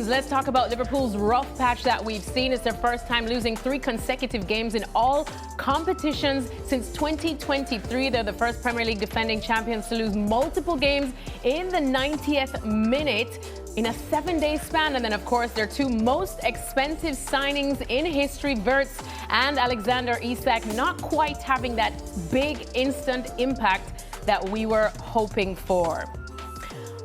news, let's talk about Liverpool's rough patch that we've seen. It's their first time losing 3 consecutive games in all competitions since 2023. They're the first Premier League defending champions to lose multiple games in the 90th minute in a 7-day span. And then, of course, their 2 most expensive signings in history, Wirtz and Alexander Isak, not quite having that big instant impact that we were hoping for.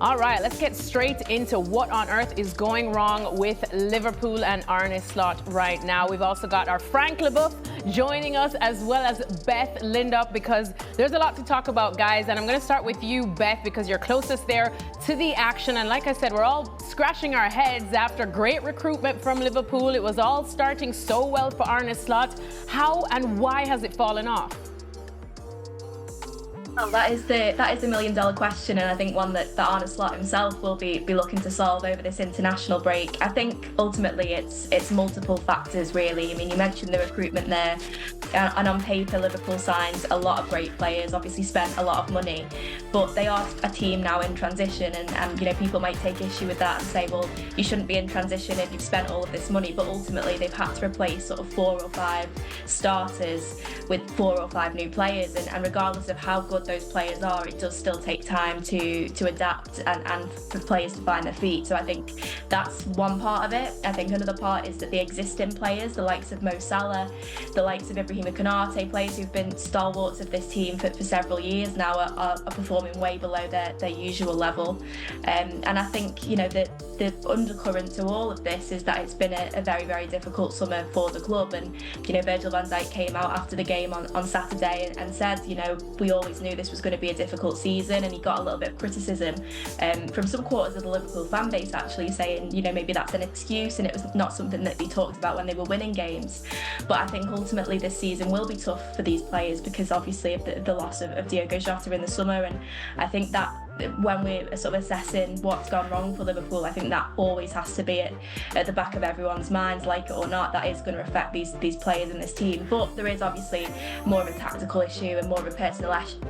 All right, let's get straight into what on earth is going wrong with Liverpool and Arne Slot right now. We've also got our Frank Leboeuf joining us, as well as Beth Lindop, because there's a lot to talk about, guys. And I'm going to start with you, Beth, because you're closest there to the action. And like I said, we're all scratching our heads after great recruitment from Liverpool. It was all starting so well for Arne Slot. How and why has it fallen off? Well, that is the million-dollar question, and I think one that Arne Slot himself will be looking to solve over this international break. I think ultimately it's multiple factors, really. I mean, you mentioned the recruitment there, and on paper Liverpool signed a lot of great players, obviously spent a lot of money, but they are a team now in transition, and you know, people might take issue with that and say, well, you shouldn't be in transition if you've spent all of this money, but ultimately they've had to replace sort of 4 or 5 starters with 4 or 5 new players, and regardless of how good those players are, it does still take time to adapt and for players to find their feet. So I think that's one part of it. I think another part is that the existing players, the likes of Mo Salah, the likes of Ibrahima Konate, players who've been stalwarts of this team for several years now, are performing way below their usual level. And I think, you know, the undercurrent to all of this is that it's been a very, very difficult summer for the club. And, you know, Virgil van Dijk came out after the game on Saturday and said, you know, we always knew this was going to be a difficult season, and he got a little bit of criticism from some quarters of the Liverpool fan base, actually saying, you know, maybe that's an excuse and it was not something that they talked about when they were winning games. But I think ultimately this season will be tough for these players because obviously of the loss of Diogo Jota in the summer, and I think that when we're sort of assessing what's gone wrong for Liverpool, I think that always has to be at the back of everyone's minds, like it or not. That is going to affect these players in this team. But there is obviously more of a tactical issue and more of a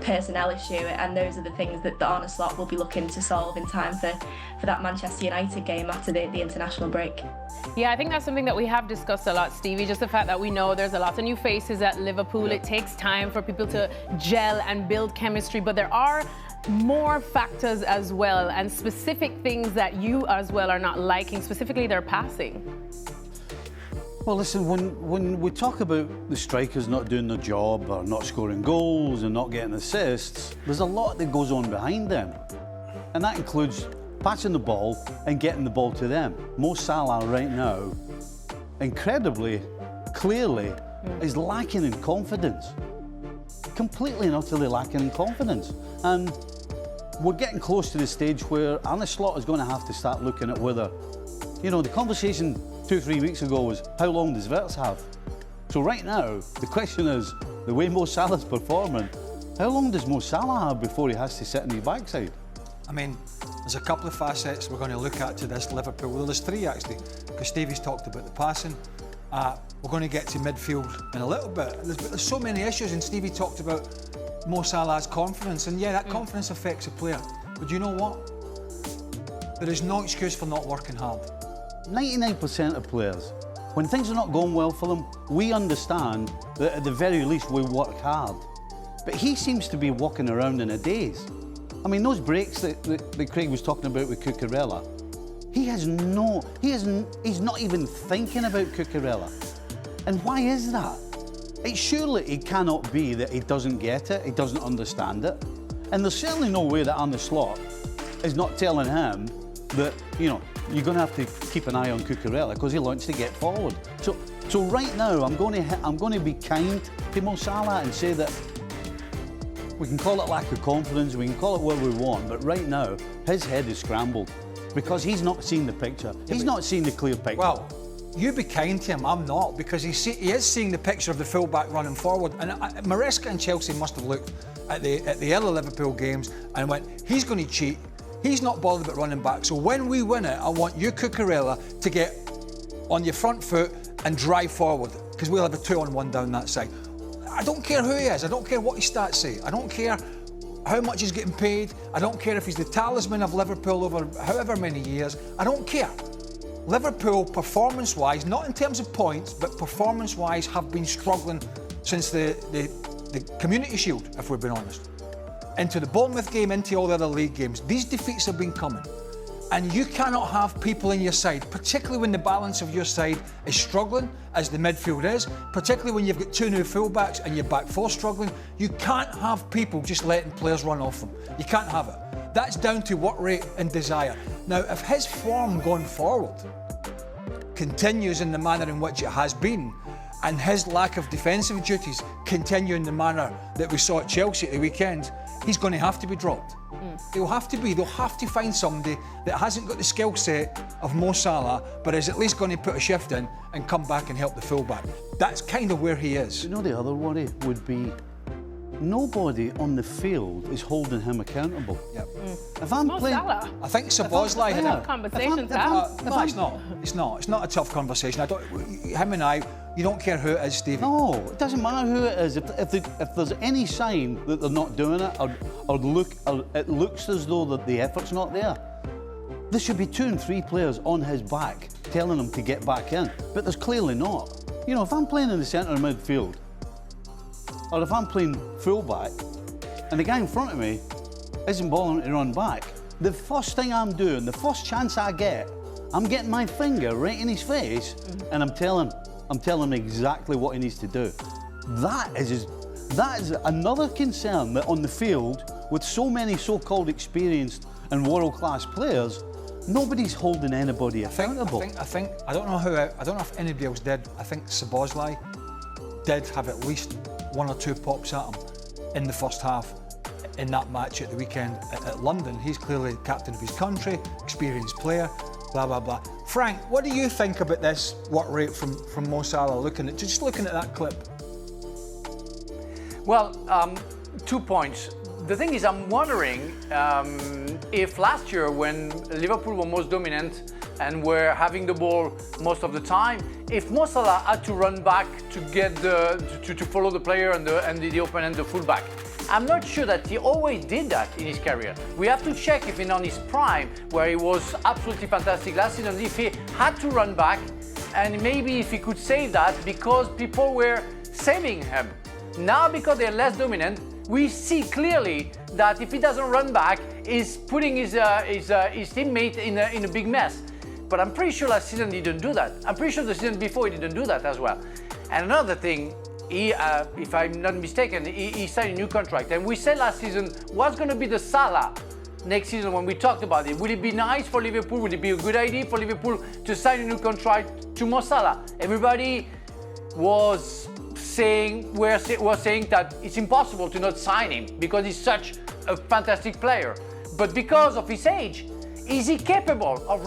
personnel issue, and those are the things that the Arne Slot will be looking to solve in time for that Manchester United game after the international break. Yeah, I think that's something that we have discussed a lot, Stevie, just the fact that we know there's a lot of new faces at Liverpool. It takes time for people to gel and build chemistry, but there are more factors as well, and specific things that you as well are not liking, specifically their passing. Well, listen, when we talk about the strikers not doing their job or not scoring goals and not getting assists, there's a lot that goes on behind them, and that includes passing the ball and getting the ball to them. Mo Salah right now, incredibly, clearly, is lacking in confidence. Completely and utterly lacking in confidence. And we're getting close to the stage where Arne Slot is going to have to start looking at whether, you know, the conversation 2 or 3 weeks ago was, how long does Wirtz have? So right now, the question is, the way Mo Salah's performing, how long does Mo Salah have before he has to sit on his backside? I mean, there's a couple of facets we're going to look at to this Liverpool. Well, there's 3 actually, because Stevie's talked about the passing. We're going to get to midfield in a little bit. There's so many issues, and Stevie talked about Mo Salah's confidence, and yeah, that confidence affects a player. But you know what? There is no excuse for not working hard. 99% of players, when things are not going well for them, we understand that at the very least we work hard. But he seems to be walking around in a daze. I mean, those breaks that Craig was talking about with Cucurella, he's not even thinking about Cucurella. And why is that? Surely it cannot be that he doesn't get it, he doesn't understand it. And there's certainly no way that Arne Slot is not telling him that, you know, you're going to have to keep an eye on Cucurella because he wants to get forward. So right now, I'm going to be kind to Mo Salah and say that we can call it lack of confidence, we can call it what we want, but right now, his head is scrambled because he's not seen the picture. He's not seen the clear picture. Well, you be kind to him, I'm not, because he is seeing the picture of the full-back running forward. And Maresca and Chelsea must have looked at the early Liverpool games and went, he's going to cheat, he's not bothered about running back, so when we win it, I want you, Cucurella, to get on your front foot and drive forward, because we'll have a 2-on-1 down that side. I don't care who he is, I don't care what his stats say, I don't care how much he's getting paid, I don't care if he's the talisman of Liverpool over however many years, I don't care. Liverpool, performance-wise, not in terms of points, but performance-wise, have been struggling since the Community Shield, if we're being honest. Into the Bournemouth game, into all the other league games. These defeats have been coming. And you cannot have people in your side, particularly when the balance of your side is struggling, as the midfield is, particularly when you've got 2 new fullbacks and your back 4 struggling. You can't have people just letting players run off them. You can't have it. That's down to work rate and desire. Now, if his form going forward continues in the manner in which it has been, and his lack of defensive duties continue in the manner that we saw at Chelsea at the weekend, he's going to have to be dropped. They'll have to find somebody that hasn't got the skill set of Mo Salah, but is at least going to put a shift in and come back and help the fullback. That's kind of where he is. You know, the other worry would be nobody on the field is holding him accountable. Yep. If I'm Mo playing, Salah. I think Szoboszlai had Tough conversation to have. No, it's not. It's not. It's not a tough conversation. Him and I, you don't care who it is, Stevie. No, it doesn't matter who it is. If there's any sign that they're not doing it, or it looks as though that the effort's not there, there should be 2 and 3 players on his back telling him to get back in. But there's clearly not. You know, if I'm playing in the centre of midfield, or if I'm playing fullback, and the guy in front of me isn't bothering to run back, the first thing I'm doing, the first chance I get, I'm getting my finger right in his face, and I'm telling him exactly what he needs to do. That is another concern, that on the field, with so many so-called experienced and world-class players, nobody's holding anybody accountable. I don't know if anybody else did. I think Szoboszlai did have at least 1 or 2 pops at him in the first half in that match at the weekend at London. He's clearly captain of his country, experienced player, blah, blah, blah. Frank, what do you think about this work rate from Mo Salah, just looking at that clip? Well, 2 points. The thing is, I'm wondering if last year, when Liverpool were most dominant and were having the ball most of the time, if Mo Salah had to run back to get to follow the player and the opponent, the fullback. I'm not sure that he always did that in his career. We have to check if in on his prime, where he was absolutely fantastic last season, if he had to run back, and maybe if he could save that because people were saving him. Now, because they're less dominant, we see clearly that if he doesn't run back, he's putting his teammate in a big mess. But I'm pretty sure last season he didn't do that. I'm pretty sure the season before he didn't do that as well. And another thing, he, if I'm not mistaken, he signed a new contract. And we said last season, what's going to be the Salah next season when we talked about it? Would it be nice for Liverpool? Would it be a good idea for Liverpool to sign a new contract to Mo Salah? Everybody was saying that it's impossible to not sign him because he's such a fantastic player. But because of his age, is he capable of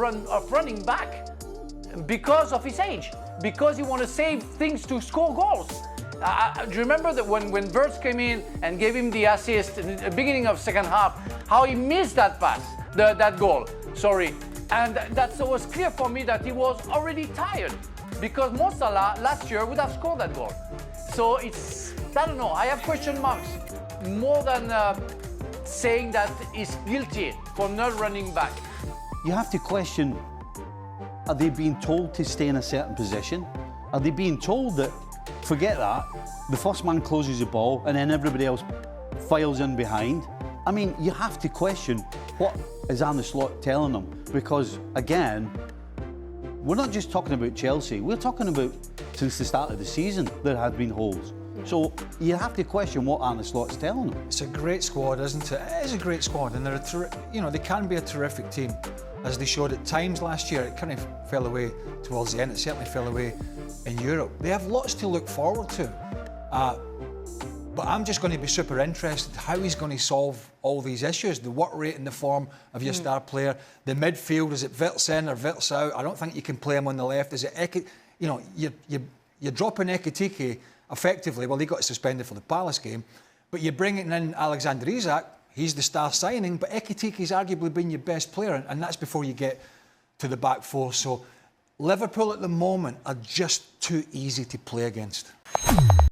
running back? Because of his age, because he wants to save things to score goals. Do you remember that when Wirtz came in and gave him the assist in the beginning of second half, how he missed that pass, that goal? Sorry, and that was clear for me that he was already tired because Mo Salah last year would have scored that goal. So it's, I don't know, I have question marks more than saying that he's guilty for not running back. You have to question, are they being told to stay in a certain position? Are they being told that, forget that, the first man closes the ball and then everybody else files in behind? I mean, you have to question, what is Arne Slot telling them? Because, again, we're not just talking about Chelsea, we're talking about since the start of the season there have been holes. So you have to question what Arne Slot's telling them. It's a great squad, isn't it? It is a great squad, and they can be a terrific team, as they showed at times last year. It kind of fell away towards the end. It certainly fell away in Europe. They have lots to look forward to, but I'm just going to be super interested how he's going to solve all these issues. The work rate and the form of your star player, the midfield, is it Wirtz in or Wirtz out? I don't think you can play him on the left. Is it you're dropping Ekitike effectively. Well, he got suspended for the Palace game, but you're bringing in Alexander Isak. He's the star signing, but Ekitike's arguably been your best player, and that's before you get to the back 4. So Liverpool at the moment are just too easy to play against.